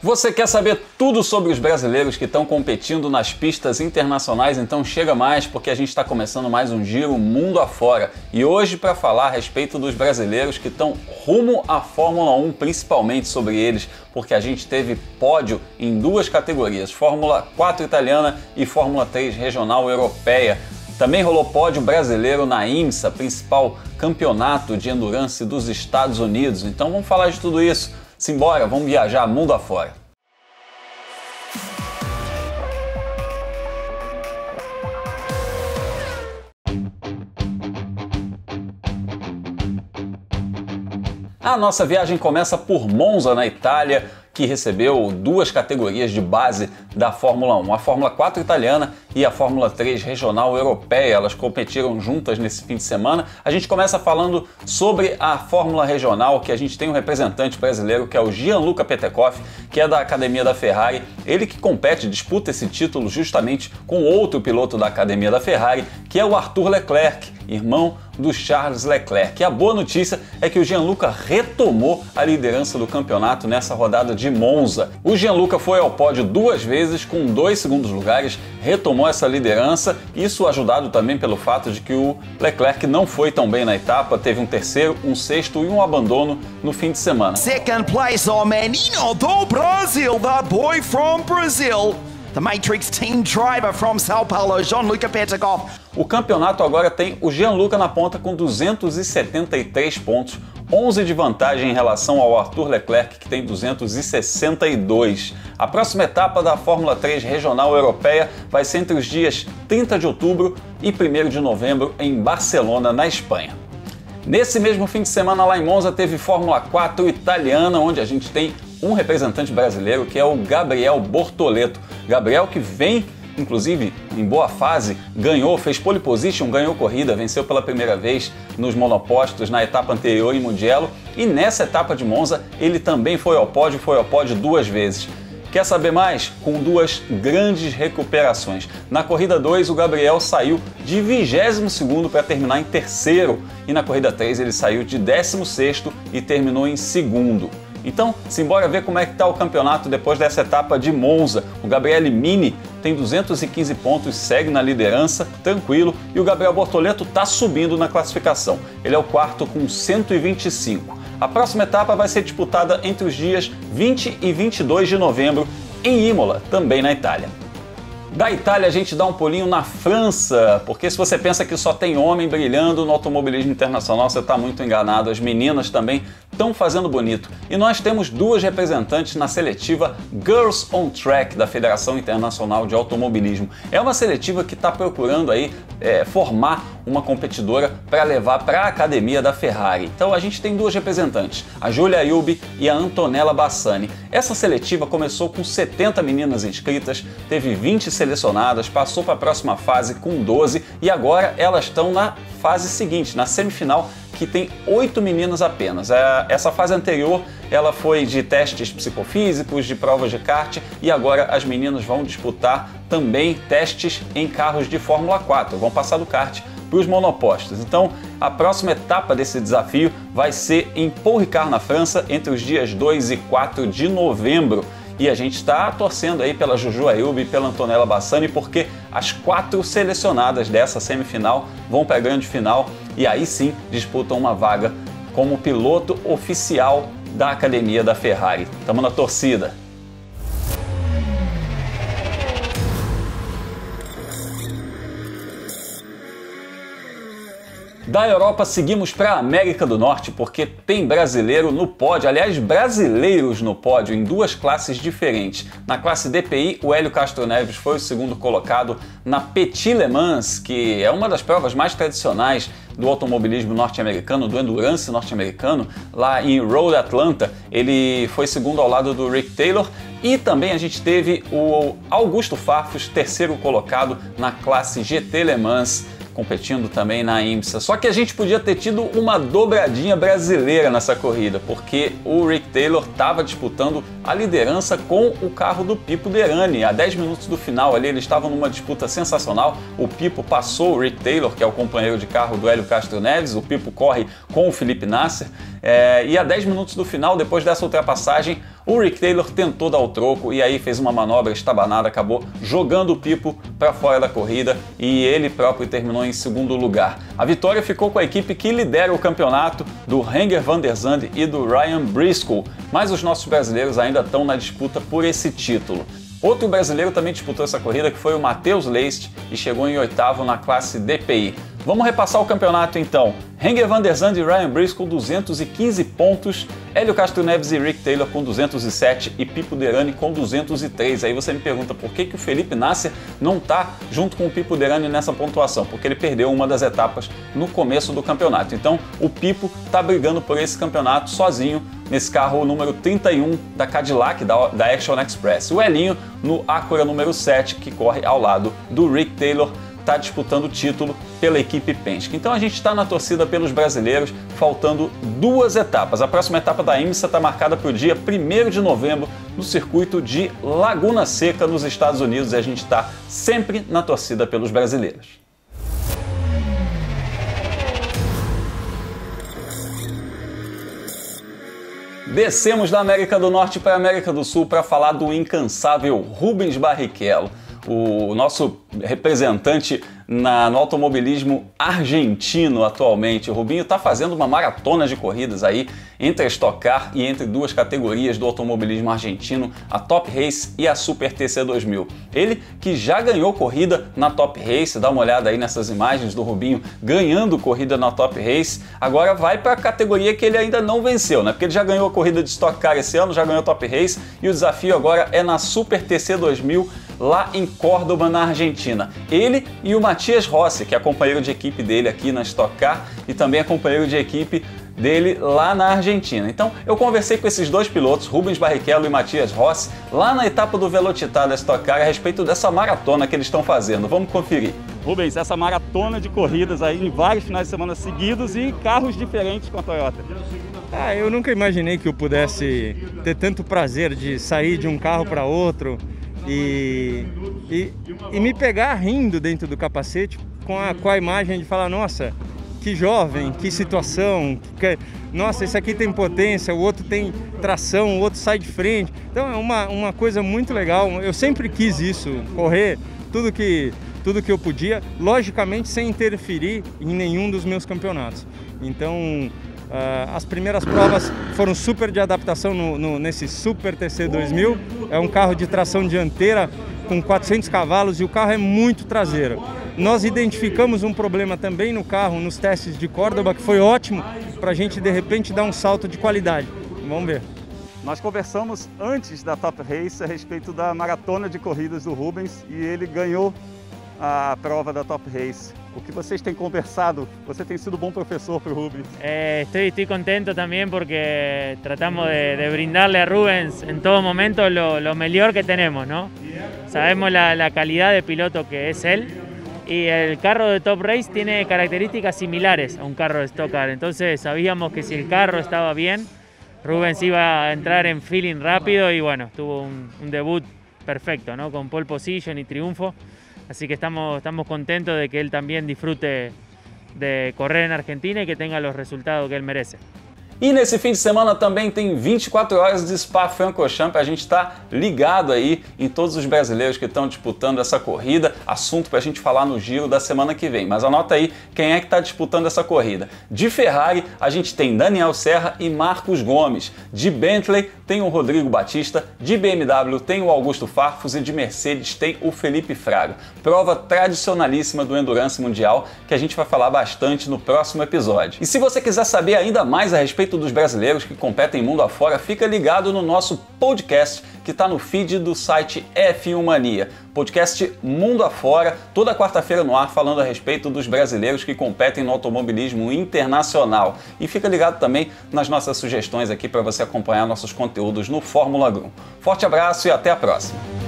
Você quer saber tudo sobre os brasileiros que estão competindo nas pistas internacionais? Então chega mais, porque a gente está começando mais um giro mundo afora. E hoje para falar a respeito dos brasileiros que estão rumo à Fórmula 1, principalmente sobre eles, porque a gente teve pódio em duas categorias, Fórmula 4 italiana e Fórmula 3 regional europeia. Também rolou pódio brasileiro na IMSA, principal campeonato de endurance dos Estados Unidos. Então vamos falar de tudo isso. Simbora, vamos viajar mundo afora. A nossa viagem começa por Monza, na Itália, que recebeu duas categorias de base da Fórmula 1, a Fórmula 4 italiana e a Fórmula 3 regional europeia. Elas competiram juntas nesse fim de semana. A gente começa falando sobre a Fórmula regional, que a gente tem um representante brasileiro, que é o Gianluca Petekoff, que é da Academia da Ferrari. Ele que compete, disputa esse título justamente com outro piloto da Academia da Ferrari, que é o Arthur Leclerc, irmão do Charles Leclerc. E a boa notícia é que o Gianluca retomou a liderança do campeonato nessa rodada de Monza. O Gianluca foi ao pódio duas vezes com 2 segundos lugares, retomou essa liderança, isso ajudado também pelo fato de que o Leclerc não foi tão bem na etapa, teve um terceiro, um sexto e um abandono no fim de semana. Second place, o menino do Brasil, the boy from Brazil. The Matrix team driver from São Paulo, Gianluca Petekoff. O campeonato agora tem o Gianluca na ponta com 273 pontos, 11 de vantagem em relação ao Arthur Leclerc, que tem 262. A próxima etapa da Fórmula 3 regional europeia vai ser entre os dias 30 de outubro e 1º de novembro em Barcelona, na Espanha. Nesse mesmo fim de semana lá em Monza teve Fórmula 4 italiana, onde a gente tem um representante brasileiro, que é o Gabriel Bortoleto. Gabriel que vem, inclusive, em boa fase, ganhou, fez pole position, ganhou corrida, venceu pela primeira vez nos monopostos na etapa anterior em Mugello, e nessa etapa de Monza ele também foi ao pódio duas vezes. Quer saber mais? Com duas grandes recuperações. Na corrida 2, o Gabriel saiu de 22º para terminar em terceiro, e na corrida 3 ele saiu de 16º e terminou em segundo. Então, simbora ver como é que está o campeonato depois dessa etapa de Monza. O Gabriele Mini tem 215 pontos, segue na liderança, tranquilo, e o Gabriel Bortoleto está subindo na classificação. Ele é o quarto com 125. A próxima etapa vai ser disputada entre os dias 20 e 22 de novembro em Imola, também na Itália. Da Itália a gente dá um pulinho na França, porque se você pensa que só tem homem brilhando no automobilismo internacional, você está muito enganado. As meninas também estão fazendo bonito. E nós temos duas representantes na seletiva Girls on Track da Federação Internacional de Automobilismo. É uma seletiva que está procurando aí formar uma competidora para levar para a academia da Ferrari. Então a gente tem duas representantes, a Giulia Ayubi e a Antonella Bassani. Essa seletiva começou com 70 meninas inscritas, teve 20 selecionadas, passou para a próxima fase com 12 e agora elas estão na fase seguinte, na semifinal, que tem 8 meninas apenas. Essa fase anterior ela foi de testes psicofísicos, de provas de kart, e agora as meninas vão disputar também testes em carros de Fórmula 4, vão passar do kart para os monopostos. Então a próxima etapa desse desafio vai ser em Paul Ricard, na França, entre os dias 2 e 4 de novembro. E a gente está torcendo aí pela Juju Ayubi e pela Antonella Bassani, porque as 4 selecionadas dessa semifinal vão para a grande final e aí sim disputam uma vaga como piloto oficial da Academia da Ferrari. Estamos na torcida. Da Europa seguimos para a América do Norte, porque tem brasileiro no pódio, aliás, brasileiros no pódio em duas classes diferentes. Na classe DPI, o Hélio Castro Neves foi o segundo colocado na Petit Le Mans, que é uma das provas mais tradicionais do automobilismo norte-americano, do endurance norte-americano, lá em Road Atlanta. Ele foi segundo ao lado do Rick Taylor, e também a gente teve o Augusto Farfus, terceiro colocado na classe GT Le Mans, competindo também na IMSA. Só que a gente podia ter tido uma dobradinha brasileira nessa corrida, porque o Rick Taylor estava disputando a liderança com o carro do Pipo Derani. A 10 minutos do final ali, eles estavam numa disputa sensacional. O Pipo passou o Rick Taylor, que é o companheiro de carro do Hélio Castro Neves. O Pipo corre com o Felipe Nasser. E a 10 minutos do final, depois dessa ultrapassagem, o Rick Taylor tentou dar o troco e aí fez uma manobra estabanada, acabou jogando o Pipo para fora da corrida e ele próprio terminou em segundo lugar. A vitória ficou com a equipe que lidera o campeonato, do Renger van der Zande e do Ryan Briscoe, mas os nossos brasileiros ainda estão na disputa por esse título. Outro brasileiro também disputou essa corrida, que foi o Matheus Leist, e chegou em 8º na classe DPI. Vamos repassar o campeonato então. Renger van der Zande e Ryan Briscoe 215 pontos, Hélio Castro Neves e Rick Taylor com 207 e Pipo Derani com 203. Aí você me pergunta por que o Felipe Nasser não está junto com o Pipo Derani nessa pontuação? Porque ele perdeu uma das etapas no começo do campeonato. Então o Pipo está brigando por esse campeonato sozinho nesse carro número 31 da Cadillac, da Action Express. O Elinho no Acura número 7, que corre ao lado do Rick Taylor, está disputando o título pela equipe Penske. Então a gente está na torcida pelos brasileiros, faltando 2 etapas. A próxima etapa da IMSA está marcada para o dia 1º de novembro, no circuito de Laguna Seca, nos Estados Unidos, e a gente está sempre na torcida pelos brasileiros. Descemos da América do Norte para a América do Sul para falar do incansável Rubens Barrichello, o nosso representante no automobilismo argentino atualmente. O Rubinho está fazendo uma maratona de corridas aí entre a Stock Car e entre 2 categorias do automobilismo argentino, a Top Race e a Super TC 2000. Ele que já ganhou corrida na Top Race, dá uma olhada aí nessas imagens do Rubinho ganhando corrida na Top Race, agora vai para a categoria que ele ainda não venceu, né? Porque ele já ganhou a corrida de Stock Car esse ano, já ganhou Top Race e o desafio agora é na Super TC 2000 lá em Córdoba, na Argentina. Ele e o Matias Rossi, que é companheiro de equipe dele aqui na Stock Car e também é companheiro de equipe dele lá na Argentina. Então eu conversei com esses 2 pilotos, Rubens Barrichello e Matias Rossi, lá na etapa do Velocitar da Stock Car a respeito dessa maratona que eles estão fazendo. Vamos conferir. Rubens, essa maratona de corridas aí em vários finais de semana seguidos e carros diferentes com a Toyota. Eu nunca imaginei que eu pudesse ter tanto prazer de sair de um carro para outro e me pegar rindo dentro do capacete com a imagem de falar, nossa, que jovem, que situação, nossa, esse aqui tem potência, o outro tem tração, o outro sai de frente. Então é uma coisa muito legal. Eu sempre quis isso, correr tudo que eu podia, logicamente sem interferir em nenhum dos meus campeonatos. Então as primeiras provas foram super de adaptação nesse Super TC 2000. É um carro de tração dianteira com 400 cavalos e o carro é muito traseiro. Nós identificamos um problema também no carro nos testes de Córdoba, que foi ótimo para a gente de repente dar um salto de qualidade. Vamos ver. Nós conversamos antes da Top Race a respeito da maratona de corridas do Rubens e ele ganhou a prova da Top Race. O que vocês têm conversado? Você tem sido bom professor para o Rubens. Estoy contento también porque tratamos de brindarle a Rubens en todo momento lo mejor que tenemos, ¿no? Sabemos la calidad de piloto que es él y el carro de Top Race tiene características similares a un carro de Stock Car. Entonces sabíamos que si el carro estaba bien, Rubens iba a entrar en feeling rápido y bueno, tuvo un debut perfecto, ¿no? Con pole position y triunfo. Así que estamos contentos de que él también disfrute de correr en Argentina y que tenga los resultados que él merece. E nesse fim de semana também tem 24 horas de Spa-Francorchamps, a gente está ligado aí em todos os brasileiros que estão disputando essa corrida, assunto para a gente falar no giro da semana que vem. Mas anota aí quem é que está disputando essa corrida. De Ferrari a gente tem Daniel Serra e Marcos Gomes, de Bentley tem o Rodrigo Batista, de BMW tem o Augusto Farfus e de Mercedes tem o Felipe Fraga. Prova tradicionalíssima do Endurance Mundial que a gente vai falar bastante no próximo episódio. E se você quiser saber ainda mais a respeito dos brasileiros que competem mundo afora, fica ligado no nosso podcast que está no feed do site F1 Mania. Podcast Mundo Afora, toda quarta-feira no ar, falando a respeito dos brasileiros que competem no automobilismo internacional. E fica ligado também nas nossas sugestões aqui para você acompanhar nossos conteúdos no Fórmula 1. Forte abraço e até a próxima!